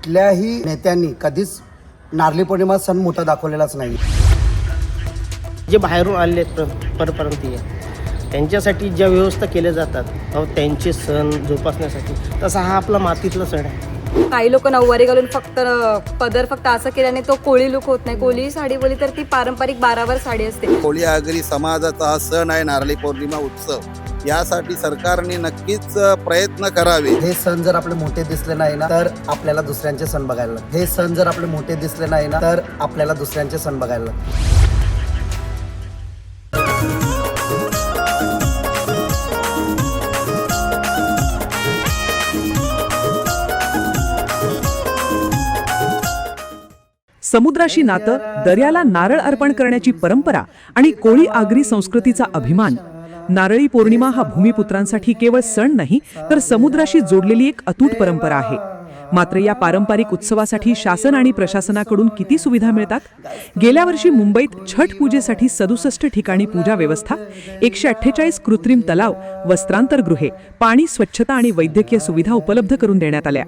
कुठल्याही नेत्यांनी कधीच नारळी पौर्णिमा सण मोठा दाखवलेलाच नाही। जे बाहेरून आले परप्रांतीय त्यांच्यासाठी ज्या व्यवस्था केल्या जातात त्यांचे सण जोपासण्यासाठी, तसा हा आपला मातीतला सण आहे। काही लोक नऊवारी घालून फक्त पदर फक्त असं केल्याने तो कोळी लुक होत नाही। कोळी साडी बोली तर ती पारंपरिक 12वर साडी असते। कोळी आगरी समाजाचा हा सण आहे नारळी पौर्णिमा उत्सव। यासाठी सरकारने नक्कीच प्रयत्न करावे। हे सण जर आपले मोठे दिसले नाही ना तर आपल्याला दुसऱ्यांचे सण बघायला लागतील। हे सण जर आपले मोठे दिसले नाही ना तर आपल्याला दुसऱ्यांचे सण बघायला लागतील। समुद्राशी नातं, दर्याला नारळ अर्पण करण्याची परंपरा आणि कोळी आगरी संस्कृतीचा अभिमान। नारळी पौर्णिमा हा भूमिपुत्रांसाठी केवळ सण नाही तर समुद्राशी जोडलेली एक अतूट परंपरा आहे। मात्र या पारंपरिक उत्सवासाठी शासन आणि प्रशासनाकडून किती सुविधा मिळतात? गेल्या वर्षी मुंबईत छठ पूजेसाठी 67 ठिकाणी पूजा व्यवस्था, 148 कृत्रिम तलाव, वस्त्रांतरगृहे, पाणी, स्वच्छता आणि वैद्यकीय सुविधा उपलब्ध करून देण्यात आल्या।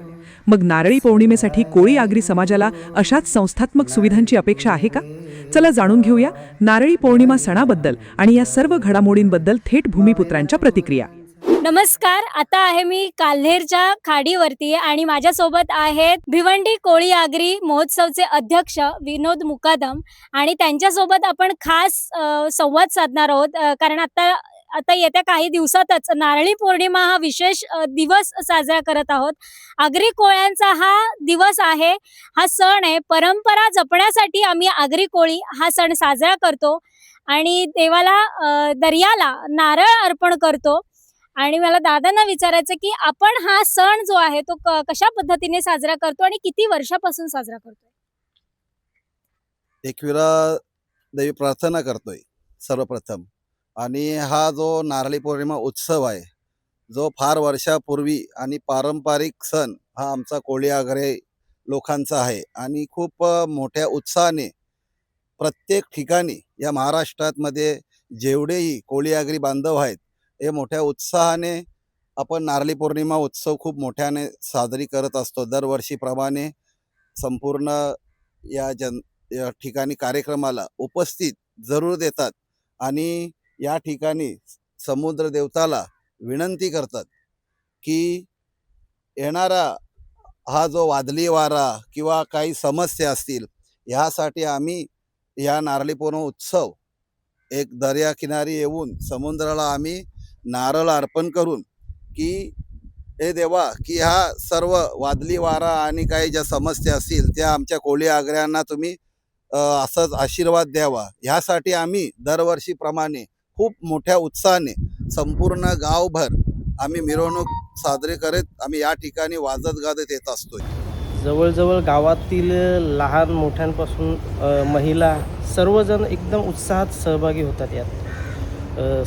मग नारळी पौर्णिमेसाठी कोळी आगरी समाजाला अशाच संस्थात्मक सुविधांची अपेक्षा आहे का? चला जाणून घेऊया नारळी पौर्णिमा सणाबद्दल आणि या सर्व घडामोडींबद्दल थेट भूमिपुत्रांच्या प्रतिक्रिया। नमस्कार, आता आहे मी काल्हेरच्या खाडीवरती आणि माझ्यासोबत आहेत भिवंडी कोळी आगरी महोत्सवचे अध्यक्ष विनोद मुकादम आणि त्यांच्यासोबत आपण खास संवाद साधणार आहोत। कारण आता येत्या काही दिवसातच नारळी पौर्णिमा हा विशेष दिवस साजरा करत आहोत। आगरी कोळ्यांचा हा दिवस आहे, हा सण आहे। परंपरा जपण्यासाठी आम्ही आगरी कोळी हा सण साजरा करतो आणि देवाला दर्याला नारळ अर्पण करतो। आणि मला दादांना विचारायचं की आपण हा सण जो आहे तो कशा पद्धतीने साजरा करतो आणि किती वर्षापासून साजरा करतोय? एकविरा देवी प्रार्थना करतोय सर्वप्रथम। आणि हा जो नारळी पौर्णिमा उत्सव आहे, जो फार वर्षापूर्वी आणि पारंपरिक सण हा आमचा कोळी आगरी लोकांचा आहे आणि खूप मोठ्या उत्साहाने प्रत्येक ठिकाणी या महाराष्ट्रामध्ये जेवढेही कोळी आगरी बांधव आहेत हे मोठ्या उत्साहाने आपण नारळी पौर्णिमा उत्सव खूप मोठ्याने साजरी करत असतो। दरवर्षीप्रमाणे संपूर्ण या ठिकाणी कार्यक्रमाला उपस्थित जरूर देतात आणि या ठिकाणी समुद्र देवताला विनंती करतात की येणारा हा जो वादळी वारा किंवा काही समस्या असतील ह्यासाठी आम्ही या नारळी पौर्णिमा उत्सव एक दर्या किनारी येऊन समुद्राला आम्ही नारळ अर्पण करून की हे देवा की हा सर्व वादळी वारा आणि काही ज्या समस्या असतील त्या आमच्या कोळी आगऱ्यांना तुम्ही असंच आशीर्वाद द्यावा। ह्यासाठी आम्ही दरवर्षीप्रमाणे खूप मोठ्या उत्साहाने संपूर्ण गावभर आम्ही मिरवणूक साजरी करत आम्ही या ठिकाणी वाजत गाजत येत असतोय। जवळजवळ गावातील लहान मोठ्यांपासून महिला सर्वजण एकदम उत्साहात सहभागी होतात। यात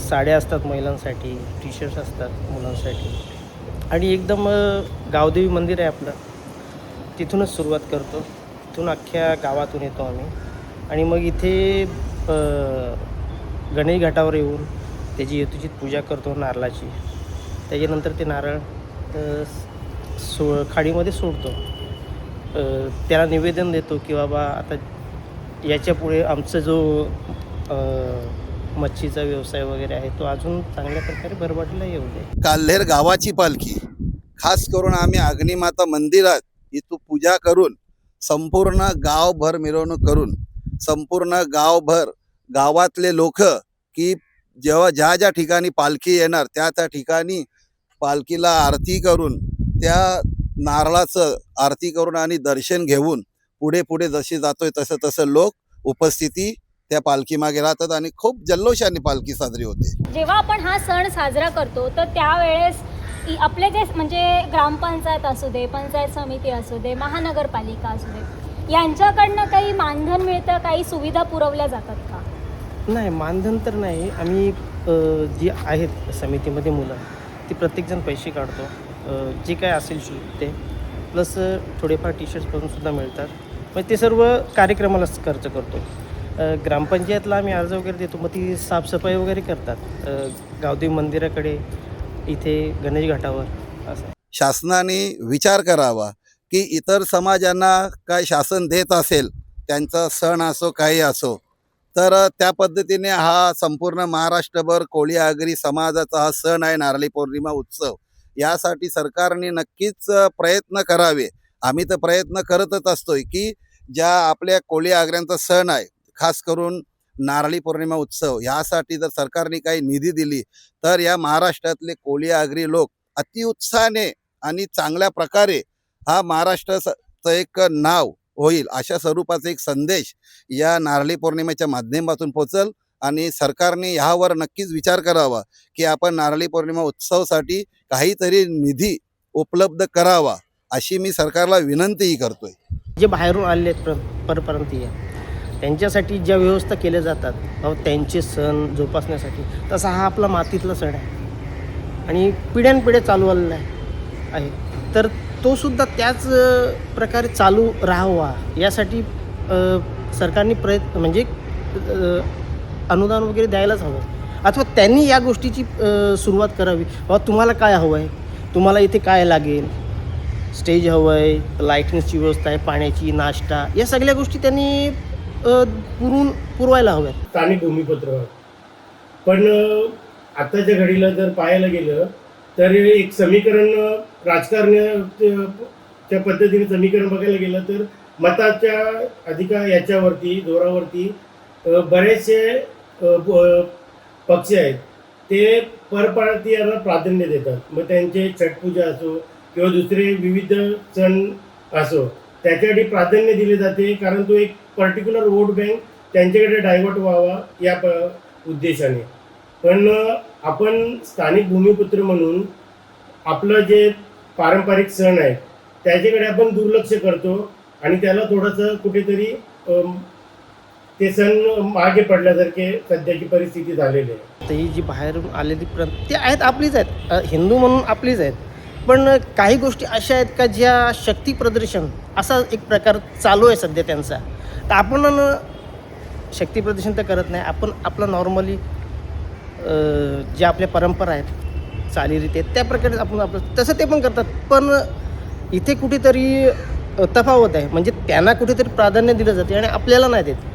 साड्या असतात महिलांसाठी, टी शर्ट्स असतात मुलांसाठी आणि एकदम गावदेवी मंदिर आहे आपलं, तिथूनच सुरुवात करतो। तिथून अख्ख्या गावातून येतो आम्ही आणि मग इथे गणेश घाटावर येऊन त्याची यथोचित पूजा करतो नारळाची। त्याच्यानंतर ते नारळ खाडीमध्ये सोडतो, त्याला निवेदन देतो की बाबा आता याच्या पुढे आमचा जो मच्छीचा व्यवसाय वगैरे आहे तो अजून चांगल्या प्रकारे भरभराटीला येऊ दे। काल्हेर गावाची पालखी खास करून आम्ही अग्निमाता मंदिरात इथं पूजा करून संपूर्ण गावभर मिरवणूक करून संपूर्ण गावभर गावातले लोक की जेव्हा ज्या ठिकाणी पालखी येणार त्या ठिकाणी पालखीला आरती करून त्या नारळाचं आरती करून आणि दर्शन घेऊन पुढे जशी जातोय तसं लोक उपस्थिती त्या पालखी मागे राहतात आणि खूप जल्लोषाने पालखी साजरी होते। जेव्हा आपण हा सण साजरा करतो तर त्यावेळेस आपले जे म्हणजे ग्रामपंचायत असू दे, पंचायत समिती असू दे, महानगरपालिका असू दे, यांच्याकडनं काही मानधन मिळतं, काही सुविधा पुरवल्या जातात का? नाही, मानधन तर नाही। आम्ही जी आहेत समितीमध्ये मुलं ती प्रत्येकजण पैसे काढतो, जे काय असेल शुल्क ते प्लस थोडेफार टी शर्ट्स पण सुद्धा मिळतात। मग ते सर्व कार्यक्रमालाच खर्च करतो। ग्रामपंचायतला आम्ही अर्ज वगैरे देतो, मग ती साफसफाई वगैरे करतात गावदेवी मंदिराकडे, इथे गणेश घाटावर। असं शासनाने विचार करावा की इतर समाजांना काय शासन देत असेल, त्यांचा सण असो काही असो, तर त्या पद्धतीने हा संपूर्ण महाराष्ट्रभर कोळी आगरी समाजाचा हा सण आहे नारळी पौर्णिमा उत्सव. यासाठी सरकारने नक्कीच प्रयत्न करावे. आम्ही तर प्रयत्न करतच असतोय की ज्या आपल्या कोळी आगऱ्यांचा सण आहे, खास करून नारळी पौर्णिमा उत्सव, यासाठी जर सरकारने काही निधी दिली तर या महाराष्ट्रातले कोळी आगरी लोक अतिउत्साहाने आणि चांगल्या प्रकारे हा महाराष्ट्राचं एक नाव होईल, अशा स्वरूपाचा एक संदेश या नारळी पौर्णिमेच्या माध्यमातून पोचल. आणि सरकारने ह्यावर नक्कीच विचार करावा की आपण नारळी पौर्णिमा उत्सवासाठी काहीतरी निधी उपलब्ध करावा, अशी मी सरकारला विनंतीही करतोय. जे बाहेरून आलेले आहेत परप्रांतीय, त्यांच्यासाठी ज्या व्यवस्था केल्या जातात त्यांचे सण जोपासण्यासाठी, तसा हा आपला मातीतला सण आहे आणि पिढ्यानपिढ्या चालू आलेला आहे. तर तो सुद्धा त्याच प्रकारे चालू राहावा यासाठी सरकारने प्रयत्न म्हणजे अनुदान वगैरे द्यायलाच हवं, अथवा त्यांनी या गोष्टीची सुरुवात करावी. बाबा तुम्हाला काय हवं आहे, तुम्हाला इथे काय लागेल, स्टेज हवं आहे, लाईटिंगची व्यवस्था आहे, पाण्याची, नाश्ता, या सगळ्या गोष्टी त्यांनी पुरवायला हव्यात. स्थानिक भूमिपत्र. पण आताच्या घडीला जर पाहायला गेलं तर एक समीकरण राजकारणाच्या पद्धतीने समीकरण बघायला गेलं तर मताच्या अधिकार याच्यावरती जोरावरती बरेचसे पक्ष आहेत ते परप्रांतीयांना प्राधान्य देतात. मग त्यांचे छठपूजा असो किंवा दुसरे विविध सण असो, त्याच्यासाठी प्राधान्य दिले जाते, कारण तो एक पर्टिक्युलर वोट बँक त्यांच्याकडे डायव्हर्ट व्हावा या उद्देशाने. पण आपण स्थानिक भूमिपुत्र म्हणून आपलं जे पारंपरिक सण आहे त्याच्याकडे आपण दुर्लक्ष करतो आणि त्याला थोडंसं कुठेतरी ते सण मागे पडल्यासारखे सध्याची परिस्थिती झालेली आहे. तर ही जी बाहेरून आलेली ते आहेत, आपलीच आहेत, हिंदू म्हणून आपलीच आहेत. पण काही गोष्टी अशा आहेत का ज्या शक्ती प्रदर्शन असा एक प्रकार चालू आहे सध्या त्यांचा. तर आपण शक्ती प्रदर्शन तर करत नाही, आपण आपलं नॉर्मली ज्या आपल्या परंपरा आहेत, चालीरीती आहेत, त्या प्रकारे आपण आपलं तसं ते पण करतात. पण इथे कुठेतरी तफावत आहे, म्हणजे त्यांना कुठेतरी प्राधान्य दिलं जाते आणि आपल्याला नाही देत.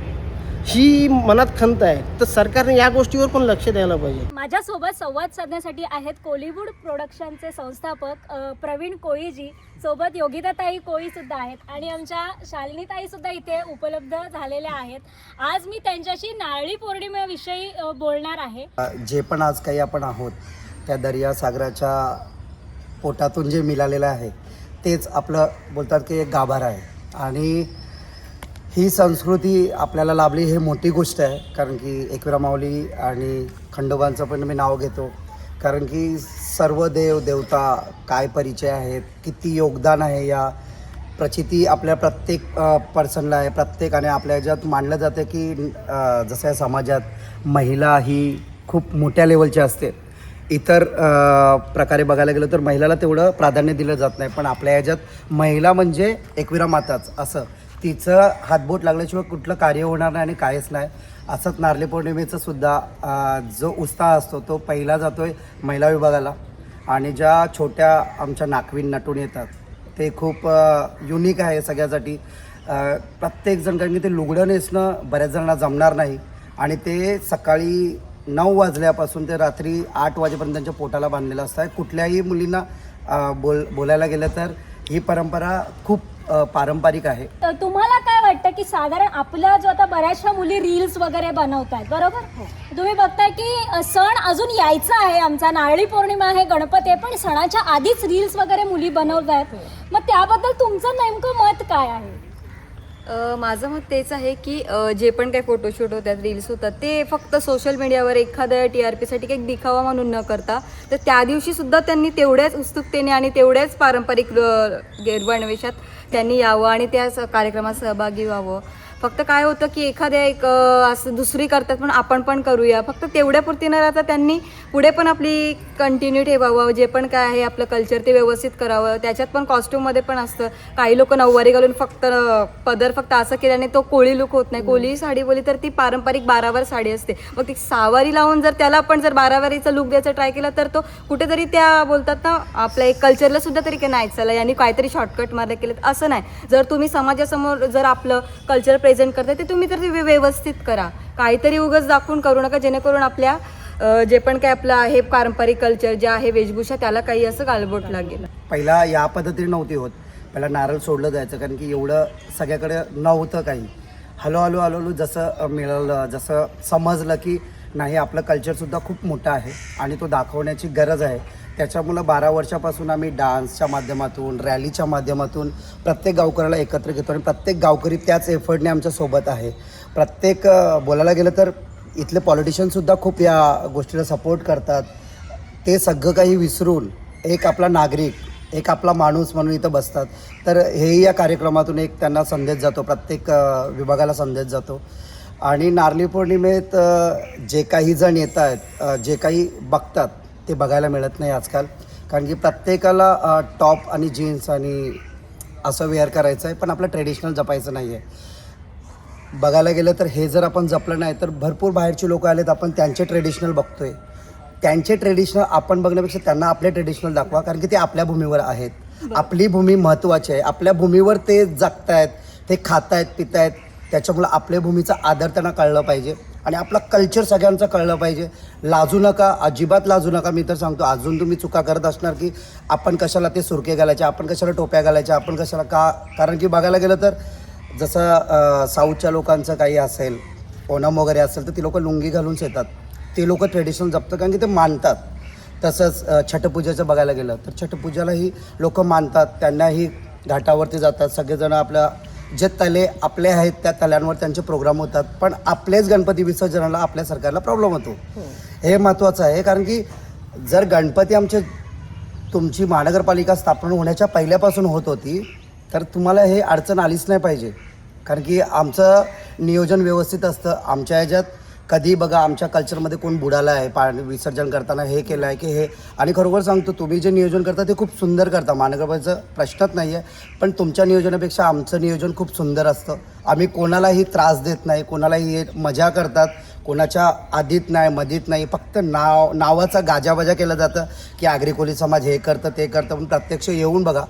ही मनात खंत आहे. तर सरकारने या गोष्टीवर पण लक्ष द्यायला पाहिजे. माझ्यासोबत संवाद साधण्यासाठी आहेत कोलीवूड प्रोडक्शनचे संस्थापक प्रवीण कोळीजी, सोबत योगिताताई कोळी सुद्धा आहेत आणि आमच्या शालिनीताई सुद्धा इथे उपलब्ध झालेल्या आहेत. आज मी त्यांच्याशी नारळी पौर्णिमेविषयी बोलणार आहे. जे पण आज काही आपण आहोत त्या दर्या सागराच्या पोटातून जे मिळालेलं आहे तेच आपलं बोलतात की एक गाभार आहे. आणि ही संस्कृती आपल्याला लाभली हे मोठी गोष्ट आहे, कारण की एकविरा माऊली आणि खंडोबांचं पण मी नाव घेतो, कारण की सर्व देव देवता काय परिचय आहेत, किती योगदान आहे या प्रचिती आपल्या प्रत्येक पर्सनला आहे. प्रत्येकाने आपल्या ह्याच्यात मानलं जातं की जसं समाजात महिला ही खूप मोठ्या लेवलची असते. इतर प्रकारे बघायला गेलं तर महिलाला तेवढं प्राधान्य दिलं जात नाही, पण आपल्या ह्याच्यात महिला म्हणजे एकविरा माताच, असं तिचं हातबोट लागल्याशिवाय कुठलं कार्य होणार नाही आणि काहीच नाही. असंच नारळी पौर्णिमेचं सुद्धा जो उत्साह असतो तो पहिला जातो आहे महिला विभागाला. आणि ज्या छोट्या आमच्या नाकवीन नटून येतात ते खूप युनिक आहे सगळ्यासाठी. प्रत्येकजण, कारण की ते लुगडं नेसणं बऱ्याच जणांना जमणार नाही आणि ते सकाळी 9 वाजल्यापासून ते रात्री 8 वाजेपर्यंत त्यांच्या पोटाला बांधलेलं असतं. कुठल्याही मुलींना बोलायला गेलं तर ही परंपरा खूप पारंपरिक आहे. तर तुम्हाला काय वाटतं की साधारण आपला जो आता बऱ्याचशा मुली रील्स वगैरे बनवतात, बरोबर, तुम्ही बघताय की सण अजून यायचा आहे, आमचा नारळी पौर्णिमा आहे, गणपती आहे, पण सणाच्या आधीच रील्स वगैरे मुली बनवतात. मग त्याबद्दल तुमचं नेमकं मत काय आहे? माझं मत तेच आहे की जे पण काही फोटोशूट होतात, रील्स होतात, ते फक्त सोशल मीडियावर एखाद्या TRPसाठी काही दिखावा म्हणून न करता तर त्या दिवशी सुद्धा त्यांनी तेवढ्याच उत्सुकतेने आणि तेवढ्याच पारंपरिक गैरवणवेशात त्यांनी यावं आणि त्या कार्यक्रमात सहभागी व्हावं. फक्त काय होतं की एखाद्या एक असं दुसरी करतात पण आपण पण करूया, फक्त तेवढ्यापुरती न राहता त्यांनी पुढे पण आपली कंटिन्यू ठेवावं, जे पण काय आहे आपलं कल्चर ते व्यवस्थित करावं. त्याच्यात पण कॉस्ट्यूममध्ये पण असतं, काही लोक नऊवारी घालून फक्त पदर फक्त असं केल्याने तो कोळी लुक होत नाही. कोळी साडी बोली तर ती पारंपरिक 12वार साडी असते, मग ती 6वारी लावून जर त्याला आपण जर 12वारीचा लुक द्यायचा ट्राय केला तर तो कुठेतरी त्या बोलतात ना आपल्या एक कल्चरला सुद्धा तरी काय नाही चला यांनी काहीतरी शॉर्टकट मारले केलं, असं नाही. जर तुम्ही समाजासमोर जर आपलं कल्चर प्रेझेंट करताय ते तुम्ही तर ते व्यवस्थित करा, काहीतरी उगाच दाखवून करू नका जेणेकरून आपल्या जे पण काय आपलं आहे पारंपरिक कल्चर जे आहे वेशभूषा त्याला काही असं गालबोट लागेल. पहिला या पद्धतीने नव्हती होत, पहिला नारळ सोडलं जायचं कारण की एवढं सगळ्याकडे नव्हतं काही. हळूहळू जसं मिळालं, जसं समजलं की नाही आपलं कल्चरसुद्धा खूप मोठं आहे आणि तो दाखवण्याची गरज आहे, त्याच्यामुळं 12 वर्षापासून आम्ही डान्सच्या माध्यमातून, रॅलीच्या माध्यमातून प्रत्येक गावकऱ्याला एकत्र घेतो आणि प्रत्येक गावकरी त्याच एफर्टने आमच्यासोबत आहे. प्रत्येक बोलायला गेलं तर इथले पॉलिटिशियनसुद्धा खूप या गोष्टीला सपोर्ट करतात. ते सगळं काही विसरून एक आपला नागरिक, एक आपला माणूस म्हणून इथं बसतात. तर हेही या कार्यक्रमातून एक त्यांना संदेश जातो, प्रत्येक विभागाला संदेश जातो. आणि नारळी पौर्णिमेत जे काही जण येत आहेत, जे काही बघतात ते बघायला मिळत नाही आजकाल, कारण की प्रत्येकाला टॉप आणि जीन्स आणि असं वेअर करायचं आहे, पण आपलं ट्रेडिशनल जपायचं नाही आहे. बघायला गेलं तर हे जर आपण जपलं नाही तर भरपूर बाहेरचे लोक आलेत, आपण त्यांचे ट्रेडिशनल बघतोय, त्यांचे ट्रेडिशनल आपण बघण्यापेक्षा त्यांना आपले ट्रेडिशनल दाखवा, कारण की ते आपल्या भूमीवर आहेत. आपली भूमी महत्त्वाची आहे, आपल्या भूमीवर ते जगतायत, ते खातायत पितायत, त्याच्यामुळं आपल्या भूमीचा आदर त्यांना कळलं पाहिजे आणि आपलं कल्चर सगळ्यांचं कळलं पाहिजे. लाजू नका, अजिबात लाजू नका. मी तर सांगतो अजून तुम्ही चुका करत असणार की आपण कशाला ते सुरके घालायचे, आपण कशाला टोप्या घालायच्या, आपण कशाला का, कारण की बघायला गेलं तर जसं साऊथच्या लोकांचं काही असेल, ओणम वगैरे असेल तर ती लोकं लुंगी घालूनच येतात, ते लोक ट्रेडिशनल जपतात कारण की ते मानतात. तसंच छठपूजेचं बघायला गेलं तर छठपूजालाही लोक मानतात, त्यांनाही घाटावरती जातात सगळेजण, आपल्या जे तले आपले आहेत त्या तल्यांवर त्यांचे प्रोग्राम होतात, पण आपलेच गणपती विसर्जनाला आपल्या सरकारला प्रॉब्लेम होतो. हे महत्त्वाचं आहे, कारण की जर गणपती आमचे तुमची महानगरपालिका स्थापन होण्याच्या पहिल्यापासून होत होती तर तुम्हाला हे अडचण आलीच नाही पाहिजे, कारण की आमचं नियोजन व्यवस्थित असतं. आमच्या ह्याच्यात कधी बघा आमच्या कल्चरमध्ये कोण बुडाला आहे पाणी विसर्जन करताना, हे केलं आहे की हे, आणि खरोखर सांगतो तुम्ही जे नियोजन करता ते खूप सुंदर करता, महानगरपालिकेचं प्रश्नच नाही आहे, पण तुमच्या नियोजनापेक्षा आमचं नियोजन खूप सुंदर असतं. आम्ही कोणालाही त्रास देत नाही, कोणालाही हे मजा करतात, कोणाच्या आधीत नाही मधीत नाही, फक्त नावाचा गाजाबाजा केलं जातं की आगरी कोळी समाज हे करतं ते करतं, पण प्रत्यक्ष येऊन बघा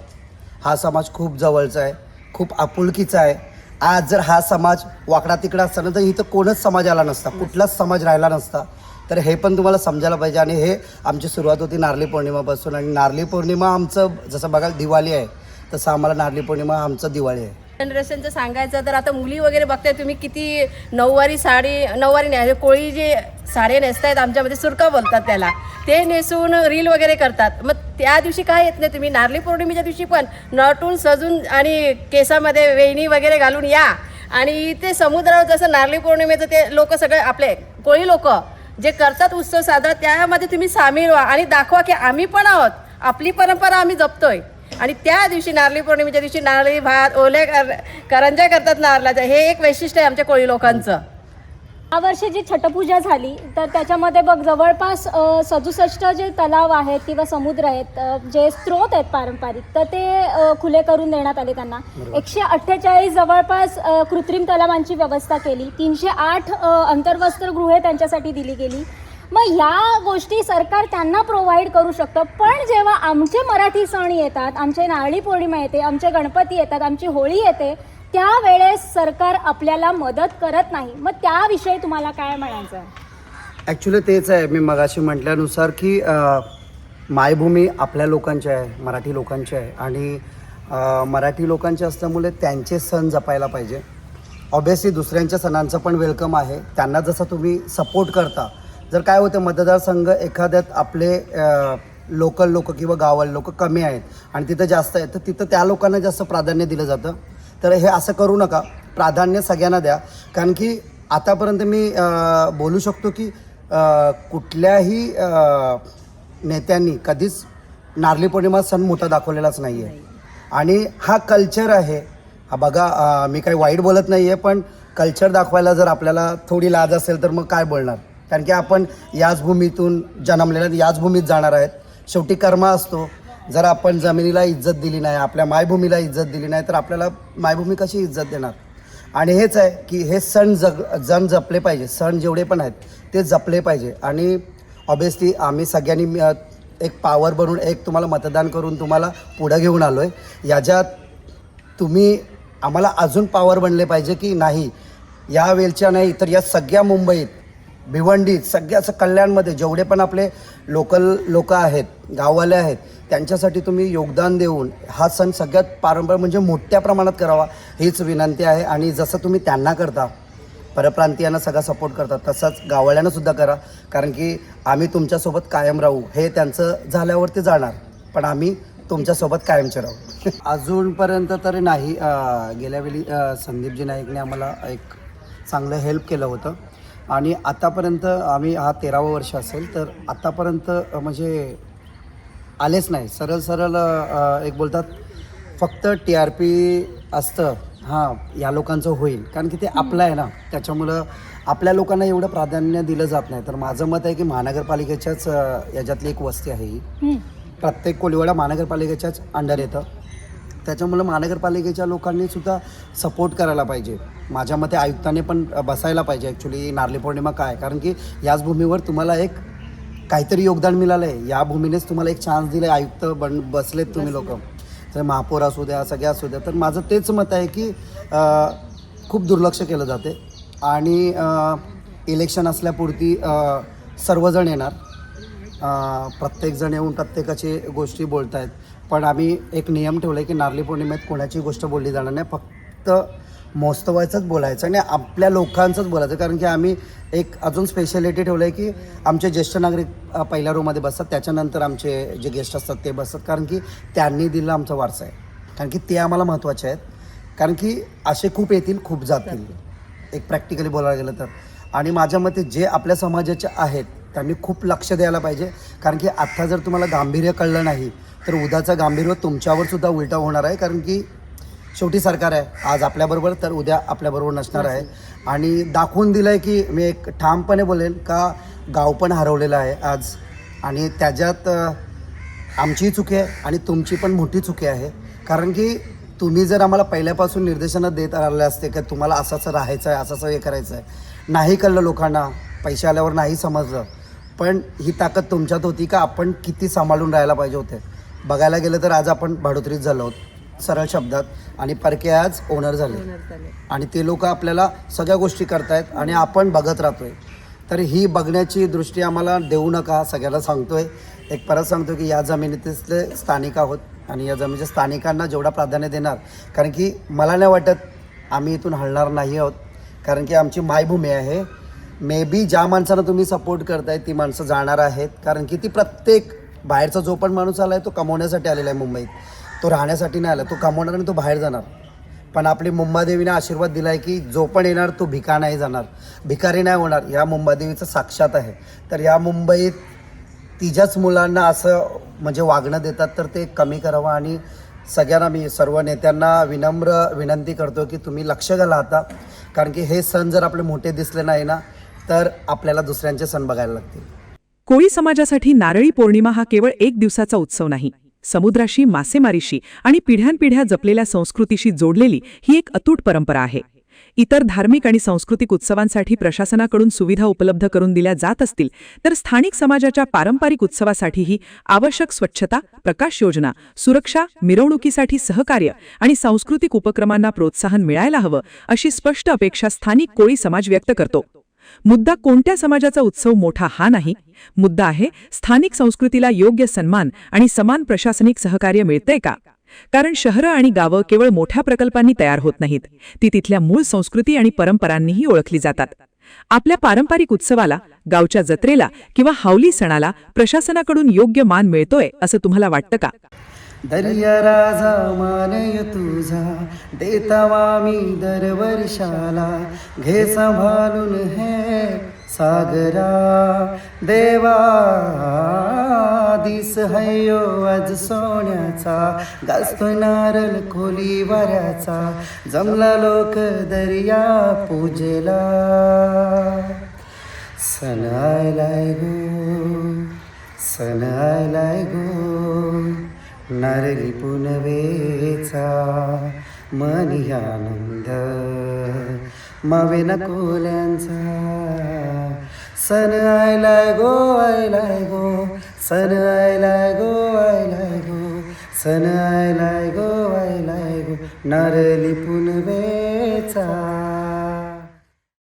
हा समाज खूप जवळचा आहे, खूप आपुलकीचा आहे. आज जर हा समाज वाकडा तिकडा असताना तर इथं कोणच समाज आला नसता, कुठलाच समाज राहिला नसता. तर हे पण तुम्हाला समजायला पाहिजे. आणि हे आमची सुरुवात होती नारळी पौर्णिमापासून, आणि नारळी पौर्णिमा आमचं जसं बघाल दिवाळी आहे तसं आम्हाला नारळी पौर्णिमा आमचं दिवाळी आहे. जनरेशनचं सांगायचं तर आता मुली वगैरे बघताय तुम्ही किती नऊवारी नाही, कोळी जे साडे नेसतायत आमच्यामध्ये सुरका बोलतात त्याला, ते नेसून रील वगैरे करतात. मग त्या दिवशी काय येत नाही तुम्ही नारळी पौर्णिमेच्या दिवशी पण नटून सजून आणि केसामध्ये वेणी वगैरे घालून या, आणि ते समुद्रावर जसं नारळी पौर्णिमेचं ते लोक सगळे आपले कोळी लोक जे करतात उत्सव साजरा, त्यामध्ये तुम्ही सामील व्हा आणि दाखवा की आम्ही पण आहोत, आपली परंपरा आम्ही जपतोय. आणि त्या दिवशी नारळी पौर्णिमेच्या दिवशी नारळी भात ओले करंज्या करतात नारळाच्या, हे एक वैशिष्ट्य आहे आमच्या कोळी लोकांचं. यावर्षी जी छटपूजा झाली तर त्याच्यामध्ये बघ जवळपास 67 जे तलाव आहेत किंवा समुद्र आहेत, जे स्रोत आहेत पारंपरिक, तर ते खुले करून देण्यात आले त्यांना. 148 जवळपास कृत्रिम तलावांची व्यवस्था केली, 308 अंतर्वस्त्रगृहे त्यांच्यासाठी दिली गेली. मग ह्या गोष्टी सरकार त्यांना प्रोव्हाइड करू शकतं, पण जेव्हा आमचे मराठी सण येतात, आमचे नारळी पौर्णिमा येते, आमचे गणपती येतात, आमची होळी येते, त्यावेळेस सरकार आपल्याला मदत करत नाही. मग त्याविषयी तुम्हाला काय म्हणायचं आहे? ॲक्च्युली तेच आहे, मी मगाशी म्हटल्यानुसार की मायभूमी आपल्या लोकांची आहे, मराठी लोकांची आहे, आणि मराठी लोकांचे असल्यामुळे त्यांचे सण जपायला पाहिजे. ऑब्व्हियसली दुसऱ्यांच्या सणांचं पण वेलकम आहे, त्यांना जसं तुम्ही सपोर्ट करता. जर काय होतं मतदारसंघ एखाद्यात आपले लोकल लोक किंवा गावाला लोक कमी आहेत आणि तिथं जास्त आहेत, तर तिथं त्या लोकांना जास्त प्राधान्य दिलं जातं. तर हे असं करू नका, प्राधान्य सगळ्यांना द्या. कारण की आतापर्यंत मी बोलू शकतो की कुठल्याही नेत्यांनी कधीच नारळी पौर्णिमा सण मोठा दाखवलेलाच नाही आहे. आणि हा कल्चर आहे, बघा मी काही वाईट बोलत नाही आहे, पण कल्चर दाखवायला जर आपल्याला थोडी लाज असेल तर मग काय बोलणार. कारण की आपण याच भूमीतून जन्मलेल्या, याच भूमीत जाणार आहेत. शेवटी कर्म असतो. जर आपण जमिनीला इज्जत दिली नाही, आपल्या मायभूमीला इज्जत दिली नाही, तर आपल्याला मायभूमी कशी इज्जत देणार. आणि हेच आहे की हे सण जपले पाहिजे. सण जेवढे पण आहेत ते जपले पाहिजे. आणि ऑब्वियसली आम्ही सगळ्यांनी एक पॉवर बनवून एक तुम्हाला मतदान करून तुम्हाला पुढं घेऊन आलो आहे. याच्यात तुम्ही आम्हाला अजून पॉवर बनले पाहिजे की नाही, या वेळच्या नाही तर या सगळ्या मुंबईत, भिवंडीत, सगळ्या कल्याणमध्ये जेवढे पण आपले लोकल लोक आहेत, गाववाले आहेत, त्यांच्यासाठी तुम्ही योगदान देऊन हा सण सगळ्यात पारंपरिक म्हणजे मोठ्या प्रमाणात करावा हीच विनंती आहे. आणि जसं तुम्ही त्यांना करता, परप्रांतीयांना सगळा सपोर्ट करता, तसंच गाववाल्यांना सुद्धा करा. कारण की आम्ही तुमच्यासोबत कायम राहू. हे त्यांचं झाल्यावरती जाणार, पण आम्ही तुमच्यासोबत कायमचे राहू. अजूनपर्यंत तरी नाही. गेल्यावेळी संदीपजी नाईकने आम्हाला एक चांगलं हेल्प केलं होतं. आणि आतापर्यंत आम्ही हा 13वं वर्ष असेल, तर आतापर्यंत म्हणजे आलेच नाही. सरळ एक बोलतात फक्त TRP असतं, हां या लोकांचं होईल, कारण की ते आपलं आहे ना, त्याच्यामुळं आपल्या लोकांना एवढं प्राधान्य दिलं जात नाही. तर माझं मत आहे की महानगरपालिकेच्याच याच्यातली एक वस्ती आहे ही. प्रत्येक कोळीवाडा महानगरपालिकेच्याच अंडर येतं. त्याच्यामुळं महानगरपालिकेच्या लोकांनी सुद्धा सपोर्ट करायला पाहिजे. माझ्या मते आयुक्ताने पण बसायला पाहिजे ॲक्च्युली. नारळी पौर्णिमा काय, कारण की याच भूमीवर तुम्हाला एक काहीतरी योगदान मिळालं आहे. या भूमीनेच तुम्हाला एक चान्स दिला आहे. आयुक्त बसलेत तुम्ही लोक, तर महापौर असू द्या, सगळ्या असू द्या. तर माझं तेच मत आहे की खूप दुर्लक्ष केलं जाते. आणि इलेक्शन असल्यापुरती सर्वजण येणार, प्रत्येकजण येऊन प्रत्येकाची गोष्टी बोलत आहेत. पण आम्ही एक नियम ठेवला आहे की नारळी पौर्णिमेत कोणाची गोष्ट बोलली जाणार नाही. फक्त मोस्तवायचंच बोलायचं आणि आपल्या लोकांचंच बोलायचं. कारण की आम्ही एक अजून स्पेशालिटी ठेवलं आहे की आमचे ज्येष्ठ नागरिक पहिल्या रोमध्ये बसतात, त्याच्यानंतर आमचे जे गेस्ट असतात ते बसतात. कारण की त्यांनी दिलं आमचा वारसा आहे. कारण की ते आम्हाला महत्त्वाचे आहेत. कारण की असे खूप येतील, खूप जातील, एक प्रॅक्टिकली बोलायला गेलं तर. आणि माझ्या मते जे आपल्या समाजाचे आहेत त्यांनी खूप लक्ष द्यायला पाहिजे. कारण की आत्ता जर तुम्हाला गांभीर्य कळलं नाही तर उद्याचं गांभीर्य तुमच्यावर सुद्धा उलटा होणार आहे. कारण की शेवटी सरकार आहे, आज आपल्याबरोबर तर उद्या आपल्याबरोबर नसणार आहे. आणि दाखवून दिलं आहे की मी एक ठामपणे बोलेन का गाव पण हरवलेलं आहे आज. आणि त्याच्यात आमची चुकी आहे आणि तुमची पण मोठी चुकी आहे. कारण की तुम्ही जर आम्हाला पहिल्यापासून निर्देशनं देत आले असते की तुम्हाला असंच राहायचं आहे, असंच हे करायचं आहे, नाही कळलं लोकांना, पैसे आल्यावर नाही समजलं, पण ही ताकद तुमच्यात होती का आपण किती सांभाळून राहायला पाहिजे होते. बघायला गेलं तर आज आपण भाडोत्रीत झालो आहोत सरळ शब्दात, आणि परके आज ओनर झाले. आणि ते लोक आपल्याला सगळ्या गोष्टी करतायत आणि आपण बघत राहतोय. तर ही बघण्याची दृष्टी आम्हाला देऊ नका, सगळ्याला सांगतोय. एक परत सांगतो की या जमिनीतले स्थानिक आहोत आणि या जमिनीच्या स्थानिकांना जेवढा प्राधान्य देणार, कारण की मला नाही वाटत आम्ही इथून हलणार नाही आहोत. कारण की आमची मायभूमी आहे. मे बी ज्या माणसांना तुम्ही सपोर्ट करताय ती माणसं जाणार आहेत. कारण की ती प्रत्येक बाहेरचा जो पण माणूस आला आहे तो कमवण्यासाठी आलेला आहे मुंबईत, तो राहण्यासाठी नाही आला. तो कमवणार आणि तो बाहेर जाणार. पण आपली मुंबादेवीने आशीर्वाद दिला आहे की जो पण येणार तो भिका नाही जाणार, भिकारी नाही होणार. या मुंबादेवीचं साक्षात आहे. तर या मुंबईत तिच्याच मुलांना असं म्हणजे वागणं देतात तर ते कमी करावं. आणि सगळ्यांना मी सर्व नेत्यांना विनम्र विनंती करतो की तुम्ही लक्ष घाला आता. कारण की हे सण जर आपले मोठे दिसले नाही ना तर आपल्याला दुसऱ्यांचे सण बघायला लागतील. कोळी समाजासाठी नारळी पौर्णिमा हा केवळ एक दिवसाचा उत्सव नाही. समुद्राशी, मासेमारीशी आणि पिढ्यानपिढ्या जपलेल्या संस्कृतीशी जोडलेली ही एक अतूट परंपरा आहे. इतर धार्मिक आणि सांस्कृतिक उत्सवांसाठी प्रशासनाकडून सुविधा उपलब्ध करून दिल्या जात असतील तर स्थानिक समाजाच्या पारंपरिक उत्सवासाठीही आवश्यक स्वच्छता, प्रकाश योजना, सुरक्षा, मिरवणुकीसाठी सहकार्य आणि सांस्कृतिक उपक्रमांना प्रोत्साहन मिळायला हवं अशी स्पष्ट अपेक्षा स्थानिक कोळी समाज व्यक्त करतो. मुद्दा कोणत्या समाजाचा उत्सव मोठा हा नाही. मुद्दा आहे स्थानिक संस्कृतीला योग्य सन्मान आणि समान प्रशासनिक सहकार्य मिळतंय का. कारण शहरं आणि गावं केवळ मोठ्या प्रकल्पांनी तयार होत नाहीत, ती तिथल्या मूळ संस्कृती आणि परंपरांनीही ओळखली जातात. आपल्या पारंपरिक उत्सवाला, गावच्या जत्रेला किंवा हावली सणाला प्रशासनाकडून योग्य मान मिळतोय असं तुम्हाला वाटतं का? दर्या राजा मानय तुझा देतावा मी दरवर्षाला, घे सांभाळून हे सागरा देवा दिस हयो आज सोन्याचा गाजतोय नारळ खोली वाऱ्याचा जमला लोक दर्या पूजेला सण आयलाय गो सण आयलाय गो नारळी पुनवेचा मनी आनंद मावे न कोल्यांचा सण आयलाय गो आयलाय गो सण आयलाय गो आयलाय गो सण आयलाय गो आयलाय गो नारळी पुनवेचा